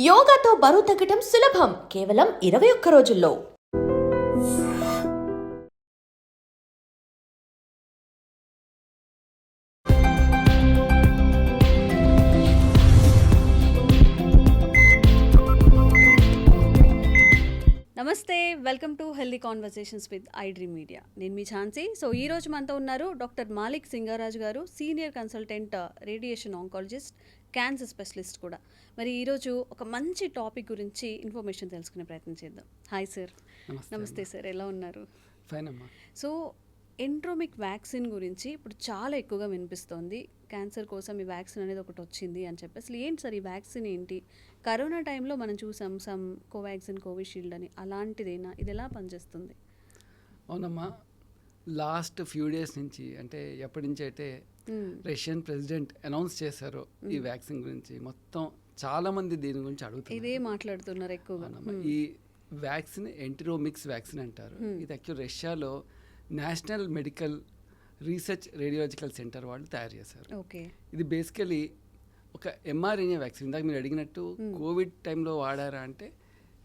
యోగాతో బరువు తగ్గటం సులభం కేవలం 21 రోజుల్లో. నమస్తే, welcome to healthy conversations with iDream media. నేను మీ ఝాన్సీ. సో ఈరోజు మనతో ఉన్నారు డాక్టర్ మాలిక్ సింగారాజ్ గారు, senior consultant radiation oncologist, cancer specialist కూడా. మరి ఈరోజు ఒక మంచి టాపిక్ గురించి ఇన్ఫర్మేషన్ తెలుసుకునే ప్రయత్నం చేద్దాం. Hi sir. నమస్తే సార్, ఎలా ఉన్నారు? ఫైన్ అమ్మా. సో ఎంట్రోమిక్ వ్యాక్సిన్ గురించి ఇప్పుడు చాలా ఎక్కువగా వినిపిస్తోంది. క్యాన్సర్ కోసం ఈ వ్యాక్సిన్ అనేది ఒకటి వచ్చింది అని చెప్పి, అసలు ఏంటి సార్ ఈ వ్యాక్సిన్ ఏంటి? కరోనా టైంలో మనం చూసాం సమ్ కోవాక్సిన్, కోవిషీల్డ్ అని, అలాంటిదేనా? ఇది ఎలా పనిచేస్తుంది? అవునమ్మా, లాస్ట్ ఫ్యూ డేస్ నుంచి, అంటే ఎప్పటి నుంచి అయితే రష్యన్ ప్రెసిడెంట్ అనౌన్స్ చేశారో ఈ వ్యాక్సిన్ గురించి, మొత్తం చాలా మంది దీని గురించి అడుగుతున్నారు, ఇదే మాట్లాడుతున్నారు ఎక్కువగా. ఈ వ్యాక్సిన్ ఎంటిరోమిక్స్ వ్యాక్సిన్ అంటారు. ఇది యాక్చువల్ రష్యాలో national medical research radiological centre వాళ్ళు తయారు చేశారు. ఓకే. ఇది బేసికలీ ఒక ఎంఆర్ఎన్ఏ వ్యాక్సిన్. ఇందాక మీరు అడిగినట్టు కోవిడ్ టైంలో వాడారా అంటే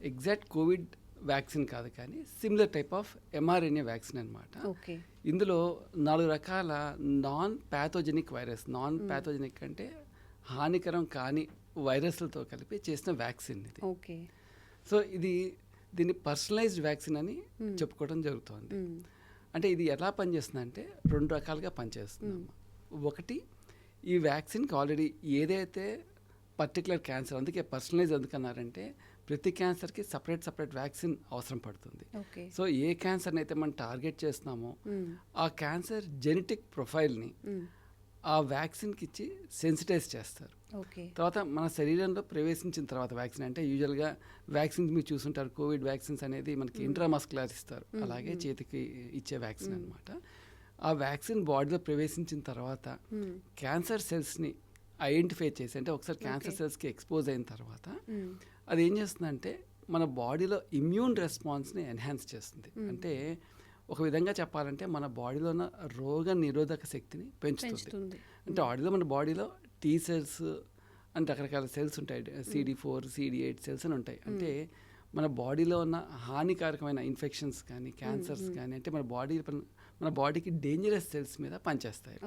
ఎగ్జాక్ట్ కోవిడ్ వ్యాక్సిన్ కాదు, కానీ similar type of mRNA vaccine అనమాట. ఓకే. ఇందులో 4 రకాల non pathogenic virus, non pathogenic అంటే హానికరం కాని వైరస్లతో కలిపి చేసిన వ్యాక్సిన్ ఇది. ఓకే. సో దీన్ని పర్సనలైజ్డ్ వ్యాక్సిన్ అని చెప్పుకోవడం జరుగుతుంది. అంటే ఇది ఎలా పనిచేస్తుందంటే 2 రకాలుగా పనిచేస్తుంది. ఒకటి, ఈ వ్యాక్సిన్కి ఆల్రెడీ ఏదైతే పర్టికులర్ క్యాన్సర్, అందుకే పర్సనలైజ్ ఎందుకన్నారంటే ప్రతి క్యాన్సర్కి సపరేట్ వ్యాక్సిన్ అవసరం పడుతుంది. సో ఏ క్యాన్సర్ని అయితే మనం టార్గెట్ చేస్తున్నామో ఆ క్యాన్సర్ జెనెటిక్ ప్రొఫైల్ని ఆ వ్యాక్సిన్కి ఇచ్చి సెన్సిటైజ్ చేస్తారు. తర్వాత మన శరీరంలో ప్రవేశించిన తర్వాత వ్యాక్సిన్, అంటే యూజువల్గా వ్యాక్సిన్స్ మీరు చూసుంటారు, కోవిడ్ వ్యాక్సిన్స్ అనేది మనకి ఇంట్రామస్కులర్ ఇస్తారు, అలాగే చేతికి ఇచ్చే వ్యాక్సిన్ అనమాట. ఆ వ్యాక్సిన్ బాడీలో ప్రవేశించిన తర్వాత క్యాన్సర్ సెల్స్ని ఐడెంటిఫై చేసి, అంటే ఒకసారి క్యాన్సర్ సెల్స్కి ఎక్స్పోజ్ అయిన తర్వాత అది ఏం చేస్తుందంటే మన బాడీలో ఇమ్యూన్ రెస్పాన్స్ని ఎన్హాన్స్ చేస్తుంది. అంటే ఒక విధంగా చెప్పాలంటే మన బాడీలో ఉన్న రోగ నిరోధక శక్తిని పెంచుతుంది. అంటే మన బాడీలో టీ సెల్స్ అంటే రకరకాల సెల్స్ ఉంటాయి, CD4, CD8 సెల్స్ అని ఉంటాయి. అంటే మన బాడీలో ఉన్న హానికారకమైన ఇన్ఫెక్షన్స్ కానీ క్యాన్సర్స్ కానీ, అంటే మన బాడీకి డేంజరస్ సెల్స్ మీద పనిచేస్తాయి.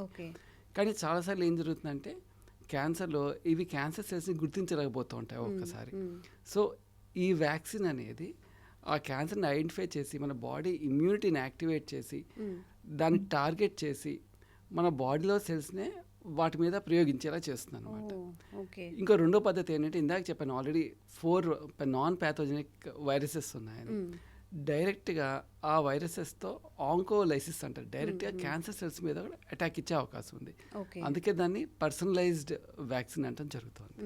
కానీ చాలాసార్లు ఏం జరుగుతుందంటే క్యాన్సర్లో ఇవి క్యాన్సర్ సెల్స్ని గుర్తించలేకపోతూ ఉంటాయి ఒక్కసారి. సో ఈ వ్యాక్సిన్ అనేది ఆ క్యాన్సర్ని ఐడెంటిఫై చేసి మన బాడీ ఇమ్యూనిటీని యాక్టివేట్ చేసి దాన్ని టార్గెట్ చేసి మన బాడీలో సెల్స్నే వాటి మీద ప్రయోగించేలా చేస్తుంది అనమాట. ఇంకో రెండో పద్ధతి ఏంటంటే ఇందాక చెప్పాను ఆల్రెడీ 4 నాన్ ప్యాథోజెనిక్ వైరసెస్ ఉన్నాయని, డైరెక్ట్గా ఆ వైరసెస్తో ఆంకోలైసిస్ అంటారు, డైరెక్ట్గా క్యాన్సర్ సెల్స్ మీద కూడా అటాక్ ఇచ్చే అవకాశం ఉంది. అందుకే దాన్ని పర్సనలైజ్డ్ వ్యాక్సిన్ అంటాం జరుగుతుంది.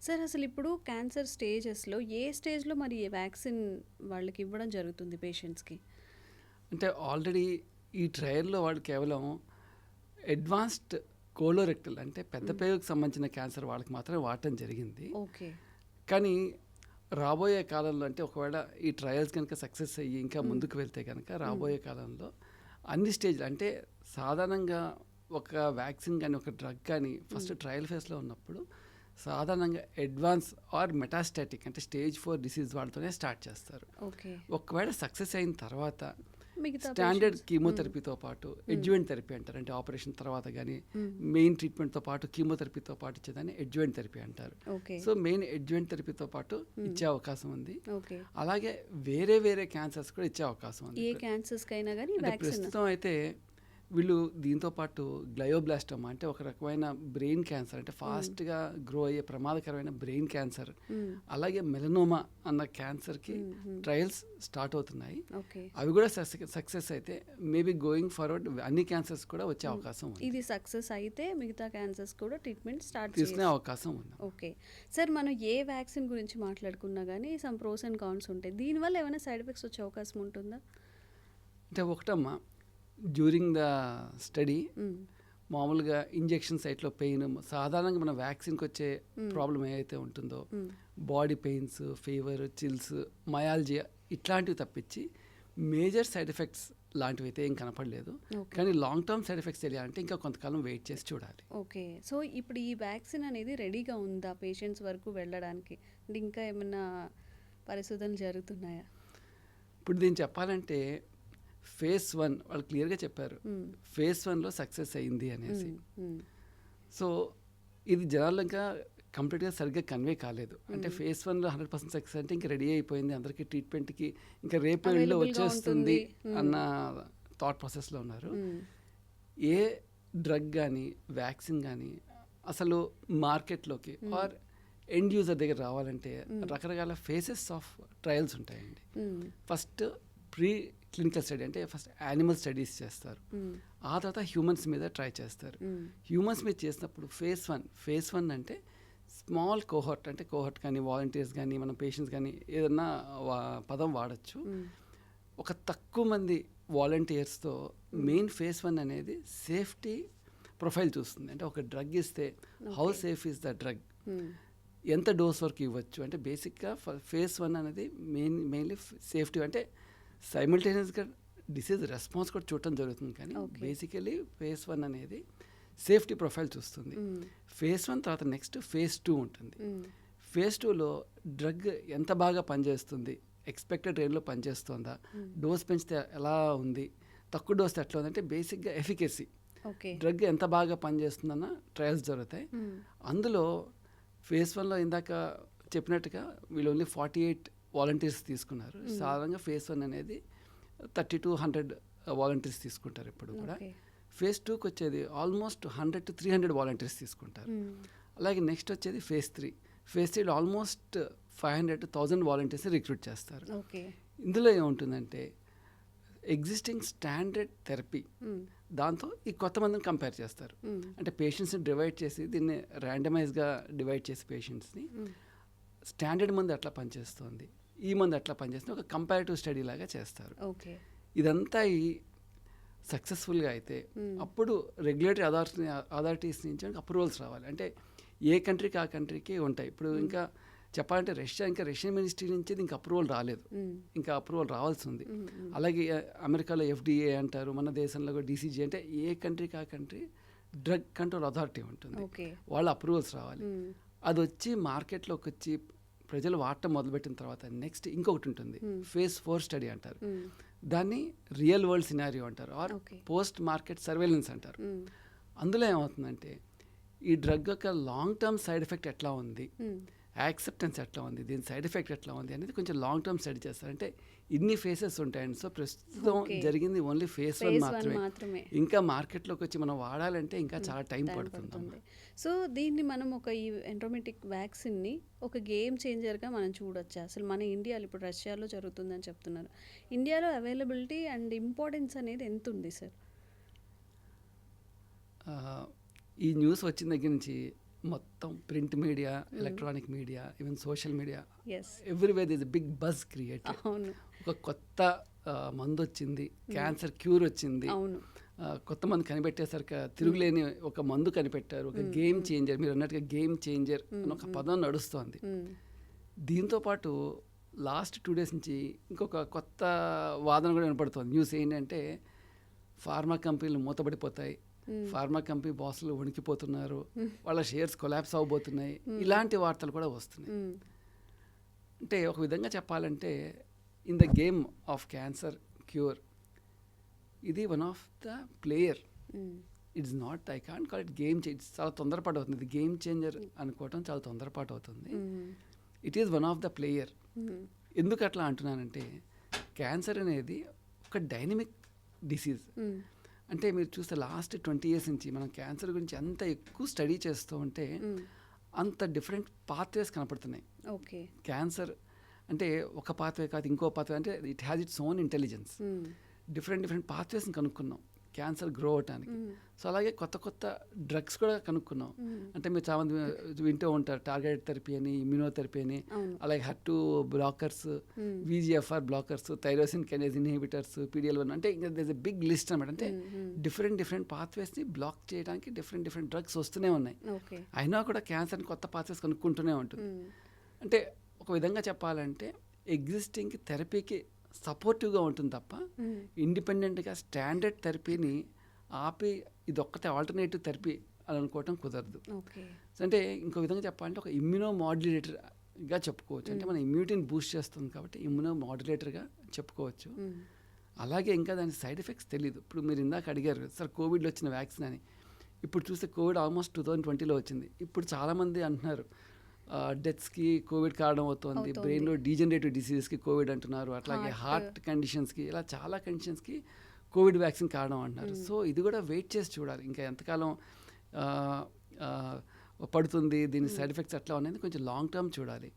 సార్, అసలు ఇప్పుడు క్యాన్సర్ స్టేజెస్లో ఏ స్టేజ్లో మరి ఏ వ్యాక్సిన్ వాళ్ళకి ఇవ్వడం జరుగుతుంది పేషెంట్స్కి? అంటే ఆల్రెడీ ఈ ట్రయల్లో వాళ్ళు కేవలం అడ్వాన్స్డ్ కోలోరెక్టల్ అంటే పెద్ద పేగుకు సంబంధించిన క్యాన్సర్ వాళ్ళకి మాత్రమే వాడటం జరిగింది. కానీ రాబోయే కాలంలో, అంటే ఒకవేళ ఈ ట్రయల్స్ కనుక సక్సెస్ అయ్యి ఇంకా ముందుకు వెళ్తే కనుక రాబోయే కాలంలో అన్ని స్టేజ్లు, అంటే సాధారణంగా ఒక వ్యాక్సిన్ కానీ ఒక డ్రగ్ కానీ ఫస్ట్ ట్రయల్ ఫేజ్లో ఉన్నప్పుడు సాధారణంగా అడ్వాన్స్ ఆర్ మెటాస్టాటిక్ అంటే స్టేజ్ 4 డిసీజ్ వాళ్ళతోనే స్టార్ట్ చేస్తారు. ఒకవేళ సక్సెస్ అయిన తర్వాత స్టాండర్డ్ కీమోథెరపీతో పాటు ఎడ్జువెంట్ థెరపీ అంటారు, అంటే ఆపరేషన్ తర్వాత కానీ మెయిన్ ట్రీట్మెంట్తో పాటు కీమోథెరపీతో పాటు ఇచ్చేదాన్ని ఎడ్జువెంట్ థెరపీ అంటారు. సో మెయిన్ ఎడ్జువెంట్ థెరపీతో పాటు ఇచ్చే అవకాశం ఉంది. అలాగే వేరే క్యాన్సర్స్ కూడా ఇచ్చే అవకాశం ఉంది. ప్రస్తుతం అయితే వీళ్ళు దీంతో పాటు గ్లయోబ్లాస్టోమా అంటే ఒక రకమైన బ్రెయిన్ క్యాన్సర్, అంటే ఫాస్ట్గా గ్రో అయ్యే ప్రమాదకరమైన బ్రెయిన్ క్యాన్సర్, అలాగే మెలనోమా అన్న క్యాన్సర్కి ట్రయల్స్ స్టార్ట్ అవుతున్నాయి. అవి కూడా సక్సెస్ అయితే మేబీ గోయింగ్ ఫార్వర్డ్ అన్ని క్యాన్సర్స్ కూడా వచ్చే అవకాశం ఉంది. ఇది సక్సెస్ అయితే మిగతా క్యాన్సర్స్ కూడా ట్రీట్మెంట్ స్టార్ట్ తీసుకునే అవకాశం ఉంది. ఓకే సార్, మనం ఏ వ్యాక్సిన్ గురించి మాట్లాడుకున్నా కానీ సమ్ ప్రోస్ అండ్ కాన్స్ ఉంటాయి. దీనివల్ల ఏమైనా సైడ్ ఎఫెక్ట్స్ వచ్చే అవకాశం ఉంటుందా? అంటే ఒకటమ్మా, డ్యూరింగ్ ద స్టడీ మామూలుగా ఇంజెక్షన్ సైట్లో పెయిన్, సాధారణంగా మన వ్యాక్సిన్కి వచ్చే ప్రాబ్లం ఏదైతే ఉంటుందో body pains, fever, chills, myalgia ఇట్లాంటివి తప్పించి మేజర్ సైడ్ ఎఫెక్ట్స్ లాంటివి అయితే ఏం కనపడలేదు. ఓకే. కానీ లాంగ్ టర్మ్ సైడ్ ఎఫెక్ట్స్ తెలియాలంటే ఇంకా కొంతకాలం వెయిట్ చేసి చూడాలి. ఓకే. సో ఇప్పుడు ఈ వ్యాక్సిన్ అనేది రెడీగా ఉందా పేషెంట్స్ వరకు వెళ్ళడానికి? అంటే ఇంకా ఏమన్నా పరిశోధనలు జరుగుతున్నాయా? ఇప్పుడు దీన్ని చెప్పాలంటే ఫేజ్ 1 వాళ్ళు క్లియర్గా చెప్పారు, ఫేజ్ 1లో సక్సెస్ అయింది అనేసి. సో ఇది జనాల్లో ఇంకా కంప్లీట్గా సరిగ్గా కన్వే కాలేదు. అంటే ఫేజ్ 1లో 100% సక్సెస్ అంటే ఇంకా రెడీ అయిపోయింది, అందరికీ ట్రీట్మెంట్కి ఇంకా రేపు ఎల్లుండిలో వచ్చేస్తుంది అన్న థాట్ ప్రాసెస్లో ఉన్నారు. ఏ డ్రగ్ కానీ వ్యాక్సిన్ కానీ అసలు మార్కెట్లోకి ఆర్ ఎండ్ యూజర్ దగ్గర రావాలంటే రకరకాల ఫేసెస్ ఆఫ్ ట్రయల్స్ ఉంటాయండి. ఫస్ట్ ప్రీ క్లినికల్ స్టడీ అంటే ఫస్ట్ యానిమల్ స్టడీస్ చేస్తారు, ఆ తర్వాత హ్యూమన్స్ మీద ట్రై చేస్తారు. హ్యూమన్స్ మీద చేసినప్పుడు ఫేజ్ 1 అంటే స్మాల్ కోహర్ట్, అంటే కోహర్ట్ కానీ వాలంటీర్స్ కానీ మన పేషెంట్స్ కానీ ఏదన్నా పదం వాడచ్చు. ఒక తక్కువ మంది వాలంటీర్స్తో మెయిన్ ఫేజ్ 1 అనేది సేఫ్టీ ప్రొఫైల్ చూస్తుంది. అంటే ఒక డ్రగ్ ఇస్తే how safe is the drug, ఎంత డోస్ వరకు ఇవ్వచ్చు. అంటే బేసిక్గా ఫేజ్ 1 అనేది మెయిన్లీ సేఫ్టీ, అంటే సైమల్టేనియస్గా డిసీజ్ రెస్పాన్స్ కూడా చూడటం జరుగుతుంది. కానీ బేసికలీ ఫేజ్ 1 అనేది సేఫ్టీ ప్రొఫైల్ చూస్తుంది. ఫేజ్ 1 తర్వాత నెక్స్ట్ ఫేజ్ 2 ఉంటుంది. ఫేజ్ 2లో డ్రగ్ ఎంత బాగా పనిచేస్తుంది, ఎక్స్పెక్టెడ్ రేంజ్లో పనిచేస్తుందా, డోస్ పెంచితే ఎలా ఉంది, తక్కువ డోస్ ఎట్లా ఉంది, అంటే బేసిక్గా ఎఫికసీ డ్రగ్ ఎంత బాగా పనిచేస్తుందన్న ట్రయల్స్ జరుగుతాయి. అందులో ఫేజ్ 1లో ఇందాక చెప్పినట్టుగా వీళ్ళు ఓన్లీ 48 వాలంటీర్స్ తీసుకున్నారు. సాధారణంగా ఫేజ్ 1 అనేది 30 to 100 వాలంటీర్స్ తీసుకుంటారు ఎప్పుడు కూడా. ఫేజ్ 2కి వచ్చేది ఆల్మోస్ట్ 100 to 300 వాలంటీర్స్ తీసుకుంటారు. అలాగే నెక్స్ట్ వచ్చేది ఫేజ్ 3. ఫేజ్ 3లో ఆల్మోస్ట్ 500 to 1000 వాలంటీర్స్ రిక్రూట్ చేస్తారు. ఇందులో ఏముంటుందంటే ఎగ్జిస్టింగ్ స్టాండర్డ్ థెరపీ దాంతో ఈ కొత్త మందిని కంపేర్ చేస్తారు. అంటే పేషెంట్స్ని డివైడ్ చేసి దీన్ని ర్యాండమైజ్గా డివైడ్ చేసి పేషెంట్స్ని స్టాండర్డ్ మందు ఎట్లా పనిచేస్తుంది, ఈ మందు ఎట్లా పనిచేస్తుంది, ఒక కంపారిటివ్ స్టడీ లాగా చేస్తారు. ఇదంతా ఈ సక్సెస్ఫుల్గా అయితే అప్పుడు రెగ్యులేటరీ అథారిటీస్ నుంచి అప్రూవల్స్ రావాలి. అంటే ఏ కంట్రీకి ఆ కంట్రీకి ఉంటాయి. ఇప్పుడు ఇంకా చెప్పాలంటే రష్యన్ మినిస్ట్రీ నుంచి ఇంకా అప్రూవల్ రాలేదు, ఇంకా అప్రూవల్ రావాల్సి ఉంది. అలాగే అమెరికాలో FDA అంటారు, మన దేశంలో కూడా DCG, అంటే ఏ కంట్రీకి ఆ కంట్రీ డ్రగ్ కంట్రోల్ అథారిటీ ఉంటుంది, వాళ్ళ అప్రూవల్స్ రావాలి. అది వచ్చి మార్కెట్లోకి వచ్చి ప్రజలు వాడటం మొదలుపెట్టిన తర్వాత నెక్స్ట్ ఇంకొకటి ఉంటుంది, ఫేజ్ 4 స్టడీ అంటారు. దాన్ని రియల్ వరల్డ్ సినారియో అంటారు, ఆర్ పోస్ట్ మార్కెట్ సర్వేలెన్స్ అంటారు. అందులో ఏమవుతుందంటే ఈ డ్రగ్ యొక్క లాంగ్ టర్మ్ సైడ్ ఎఫెక్ట్ ఎట్లా ఉంది, యాక్సెప్టెన్స్ ఎట్లా ఉంది, దీని సైడ్ ఎఫెక్ట్ ఎట్లా ఉంది అనేది కొంచెం లాంగ్ టర్మ్ స్టడీ చేస్తారు. అంటే ఇన్ని ఫేసెస్ ఉంటాయండి. సో ప్రస్తుతం జరిగింది ఓన్లీ ఫేజ్ 1 మాత్రమే. ఇంకా మార్కెట్లోకి వచ్చి మనం వాడాలంటే ఇంకా చాలా టైం పడుతుంది. సో దీన్ని మనం ఒక ఈ ఎంట్రోమెటిక్ వ్యాక్సిన్ని ఒక గేమ్ చేంజర్గా మనం చూడొచ్చు. అసలు మన ఇండియాలో ఇప్పుడు రష్యాలో జరుగుతుందని చెప్తున్నారు. ఇండియాలో అవైలబిలిటీ అండ్ ఇంపార్టెన్స్ అనేది ఎంత ఉంది సార్? ఈ న్యూస్ వచ్చిన దగ్గర నుంచి మొత్తం print media, electronic media, even social media, everywhere this big buzz create. ఒక కొత్త మందు వచ్చింది, క్యాన్సర్ క్యూర్ వచ్చింది, కొత్త మందు కనిపెట్టేసరికి తిరుగులేని ఒక మందు కనిపెట్టారు, ఒక గేమ్ చేంజర్, మీరు అన్నట్టుగా గేమ్ చేంజర్ అని ఒక పదం నడుస్తోంది. దీంతోపాటు లాస్ట్ 2 days నుంచి ఇంకొక కొత్త వాదన కూడా వినపడుతుంది. న్యూస్ ఏంటంటే ఫార్మా కంపెనీలు మూతపడిపోతాయి, ఫార్మా కంపెనీ బాసులు వణికిపోతున్నారు, వాళ్ళ షేర్స్ కొలాప్స్ అవబోతున్నాయి, ఇలాంటి వార్తలు కూడా వస్తున్నాయి. అంటే ఒక విధంగా చెప్పాలంటే in the game of cancer cure ఇది one of the player. It's not, I can't call it game change. చాలా తొందరపాటు అవుతుంది, ఇది గేమ్ చేంజర్ అనుకోవటం చాలా తొందరపాటు అవుతుంది. It is one of the player. ఎందుకు అట్లా అంటున్నానంటే క్యాన్సర్ అనేది ఒక డైనమిక్ డిసీజ్. అంటే మీరు చూస్తే లాస్ట్ 20 years నుంచి మనం క్యాన్సర్ గురించి అంత ఎక్కువ స్టడీ చేస్తూ ఉంటే అంత డిఫరెంట్ పాత్వేస్ కనపడుతున్నాయి. క్యాన్సర్ అంటే ఒక పాత్వే కాదు, ఇంకో పాత్వే, అంటే it has its own intelligence. Different పాత్వేస్ని కనుక్కున్నాం క్యాన్సర్ గ్రో అవటానికి. సో అలాగే కొత్త డ్రగ్స్ కూడా కనుక్కున్నాం. అంటే మీరు చాలా మంది వింటూ ఉంటారు టార్గెటెడ్ థెరపీ అని, ఇమ్యూనోథెరపీ అని, అలాగే HER2 blockers, VEGFR blockers, tyrosine kinase inhibitors, PDL1, అంటే ఇంకా there is a big list అనమాట. అంటే డిఫరెంట్ పాత్వేస్ని బ్లాక్ చేయడానికి డిఫరెంట్ డ్రగ్స్ వస్తూనే ఉన్నాయి. అయినా కూడా క్యాన్సర్ని కొత్త పాత్వేస్ కనుక్కుంటూనే ఉంటుంది. అంటే ఒక విధంగా చెప్పాలంటే ఎగ్జిస్టింగ్ థెరపీకి సపోర్టివ్గా ఉంటుంది తప్ప ఇండిపెండెంట్గా స్టాండర్డ్ థెరపీని ఆపి ఇది ఒక్కటే ఆల్టర్నేటివ్ థెరపీ అని అనుకోవటం కుదరదు. ఓకే. అంటే ఇంకో విధంగా చెప్పాలంటే ఒక ఇమ్యూనో మాడ్యులేటర్గా చెప్పుకోవచ్చు. అంటే మన ఇమ్యూనిటీని బూస్ట్ చేస్తుంది కాబట్టి ఇమ్యూనో మాడ్యులేటర్గా చెప్పుకోవచ్చు. అలాగే ఇంకా దాని సైడ్ ఎఫెక్ట్స్ తెలియదు. ఇప్పుడు మీరు ఇందాక అడిగారు సార్ కోవిడ్లో వచ్చిన వ్యాక్సిన్ అని. ఇప్పుడు చూస్తే కోవిడ్ ఆల్మోస్ట్ 2020లో వచ్చింది. ఇప్పుడు చాలామంది అంటున్నారు డెత్స్కి కోవిడ్ కారణం అవుతుంది, బ్రెయిన్లో డీజనరేటివ్ డిసీజెస్కి కోవిడ్ అంటున్నారు, అట్లాగే హార్ట్ కండిషన్స్కి, ఇలా చాలా కండిషన్స్కి కోవిడ్ వ్యాక్సిన్ కారణం అంటున్నారు. సో ఇది కూడా వెయిట్ చేసి చూడాలి ఇంకా ఎంతకాలం పడుతుంది, దీని సైడ్ ఎఫెక్ట్స్ ఎట్లా ఉన్నాయి కొంచెం లాంగ్ టర్మ్ చూడాలి.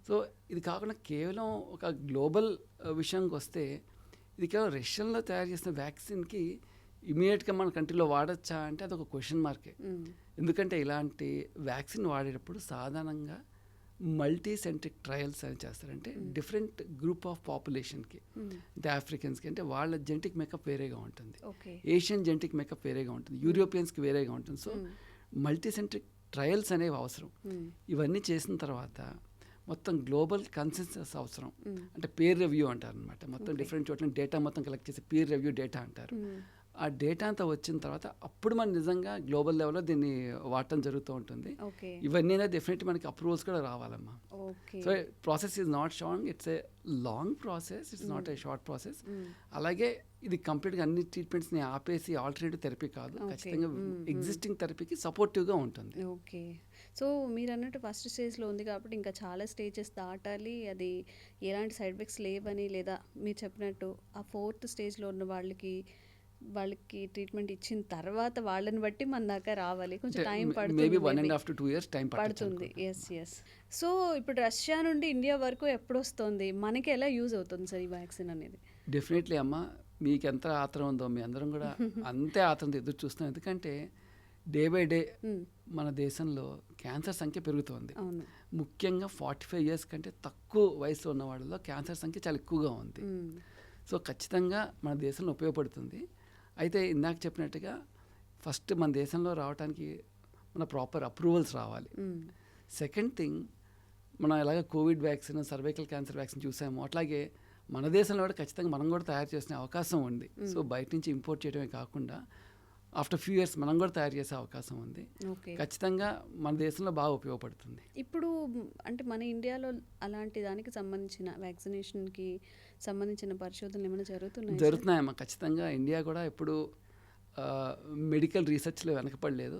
సో ఇది కాకుండా కేవలం ఒక గ్లోబల్ విషయానికి వస్తే ఇది కేవలం రష్యన్లో తయారు చేసిన వ్యాక్సిన్కి ఇమీడియట్గా మన కంట్రీలో వాడచ్చా అంటే అది ఒక క్వశ్చన్ మార్కే. ఎందుకంటే ఇలాంటి వ్యాక్సిన్ వాడేటప్పుడు సాధారణంగా మల్టీ సెంట్రిక్ ట్రయల్స్ అని చేస్తారంటే డిఫరెంట్ గ్రూప్ ఆఫ్ పాపులేషన్కి, అంటే ఆఫ్రికన్స్కి అంటే వాళ్ళ జెనెటిక్ మేకప్ వేరేగా ఉంటుంది, ఏషియన్ జెనెటిక్ మేకప్ వేరేగా ఉంటుంది, యూరోపియన్స్కి వేరేగా ఉంటుంది. సో మల్టీ సెంట్రిక్ ట్రయల్స్ అనేవి అవసరం. ఇవన్నీ చేసిన తర్వాత మొత్తం గ్లోబల్ కన్సెన్సస్ అవసరం. అంటే పీర్ రివ్యూ అంటారు అనమాట. మొత్తం డిఫరెంట్ చోట్ల డేటా మొత్తం కలెక్ట్ చేసి పీర్ రివ్యూ డేటా అంటారు. ఆ డేటా అంతా వచ్చిన తర్వాత అప్పుడు మనం నిజంగా గ్లోబల్ లెవెల్లో దీన్ని వాడటం జరుగుతూ ఉంటుంది. ఇవన్నీ డెఫినెట్లీ మనకి అప్రూవల్స్ కూడా రావాలమ్మా. So process is not short, it's a long process, it's not a short process. అలాగే ఇది కంప్లీట్గా అన్ని ట్రీట్మెంట్స్ని ఆపేసి ఆల్టర్నేటివ్ థెరపీ కాదు, ఖచ్చితంగా ఎగ్జిస్టింగ్ థెరపీకి సపోర్టివ్గా ఉంటుంది. ఓకే. సో మీరు అన్నట్టు ఫస్ట్ స్టేజ్లో ఉంది కాబట్టి ఇంకా చాలా స్టేజెస్ దాటాలి, అది ఎలాంటి సైడ్ ఎఫెక్ట్స్ లేవని, లేదా మీరు చెప్పినట్టు ఆ 4th స్టేజ్లో ఉన్న వాళ్ళకి ట్రీట్మెంట్ ఇచ్చిన తర్వాత వాళ్ళని బట్టి మన దాకా రావాలి, కొంచెం టైం పడుతుంది, 1.5 to 2 years టైం పడుతుంది. ఎస్. సో ఇప్పుడు రష్యా నుండి ఇండియా వరకు ఎప్పుడు వస్తుంది, మనకి ఎలా యూజ్ అవుతుంది సార్ ఈ వ్యాక్సిన్ అనేది? డెఫినెట్లీ అమ్మ, మీకు ఎంత ఆత్రం ఉందో మీ అందరం కూడా అంతే ఆత్రంతో ఎదురు చూస్తున్నాం. ఎందుకంటే డే బై డే మన దేశంలో క్యాన్సర్ సంఖ్య పెరుగుతోంది. ముఖ్యంగా 45 years కంటే తక్కువ వయసులో ఉన్న వాళ్ళలో క్యాన్సర్ సంఖ్య చాలా ఎక్కువగా ఉంది. సో ఖచ్చితంగా మన దేశంలో ఉపయోగపడుతుంది. అయితే ఇందాక చెప్పినట్టుగా ఫస్ట్ మన దేశంలో రావడానికి మన ప్రాపర్ అప్రూవల్స్ రావాలి. సెకండ్ థింగ్, మనం ఎలాగ Covid vaccine, cervical cancer vaccine చూసాము, అట్లాగే మన దేశంలో కూడా ఖచ్చితంగా మనం కూడా తయారు చేసిన అవకాశం ఉంది. సో బయట నుంచి ఇంపోర్ట్ చేయడమే కాకుండా ఆఫ్టర్ ఫ్యూ ఇయర్స్ మనం కూడా తయారు చేసే అవకాశం ఉంది. ఖచ్చితంగా మన దేశంలో బాగా ఉపయోగపడుతుంది. ఇప్పుడు అంటే మన ఇండియాలో అలాంటి దానికి సంబంధించిన వ్యాక్సినేషన్కి సంబంధించిన పరిశోధనలు ఏమైనా జరుగుతున్నాయమ్మా. ఖచ్చితంగా ఇండియా కూడా ఇప్పుడు మెడికల్ రీసెర్చ్లో వెనకపడలేదు,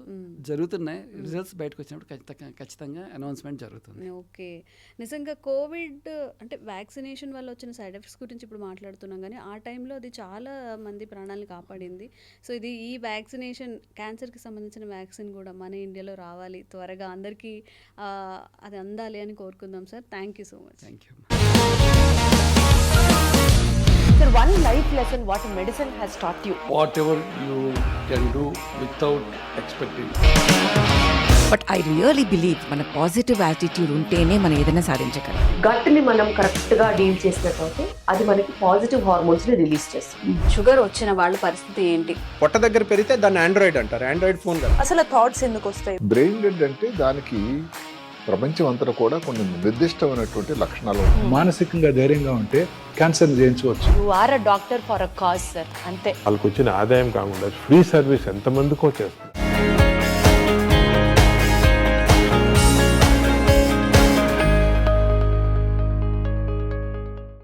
జరుగుతున్నాయి. రిజల్ట్స్ బయటకు వచ్చినప్పుడు ఖచ్చితంగా అనౌన్స్మెంట్ జరుగుతుంది. ఓకే. నిజంగా కోవిడ్ అంటే వ్యాక్సినేషన్ వల్ల వచ్చిన సైడ్ ఎఫెక్ట్స్ గురించి ఇప్పుడు మాట్లాడుతున్నాం, కానీ ఆ టైంలో అది చాలా మంది ప్రాణాలను కాపాడింది. సో ఇది ఈ వ్యాక్సినేషన్, క్యాన్సర్కి సంబంధించిన వ్యాక్సిన్ కూడా మన ఇండియాలో రావాలి త్వరగా, అందరికీ అది అందాలి అని కోరుకుందాం sir. Thank you so much. Thank you. Sir, one life lesson what medicine has taught you. Whatever you can do without expecting. But I really believe మన పాజిటివ్ యాటిట్యూడ్ ఉంటేనే మనం ఏదైనా సాధించగలం. గట్ని మనం కరెక్ట్గా డీల్ చేసినట్లయితే అది మనకి పాజిటివ్ హార్మోన్స్ని రిలీజ్ చేస్తుంది. షుగర్ వచ్చిన వాళ్ళ పరిస్థితి ఏంటి? పొట్ట దగ్గర పెరిగితే దాన్ని ఆండ్రాయిడ్ అంటారు, ఆండ్రాయిడ్ ఫోన్ కదా. అసలు థాట్స్ ఎందుకు వస్తాయి? బ్రెయిన్ డెడ్ అంటే దానికి ప్రపంచం అంతా కూడా కొన్ని నిర్దిష్టమైనటువంటి లక్షణాలు ఉన్నాయి. మానసికంగా ధైర్యంగా ఉంటే క్యాన్సర్ జయించవచ్చు. You are a doctor for a cause, sir. అంతే. వాళ్ళకు వచ్చిన ఆదాయం కాకుండా ఫ్రీ సర్వీస్ ఎంతమందికో చేస్తారు.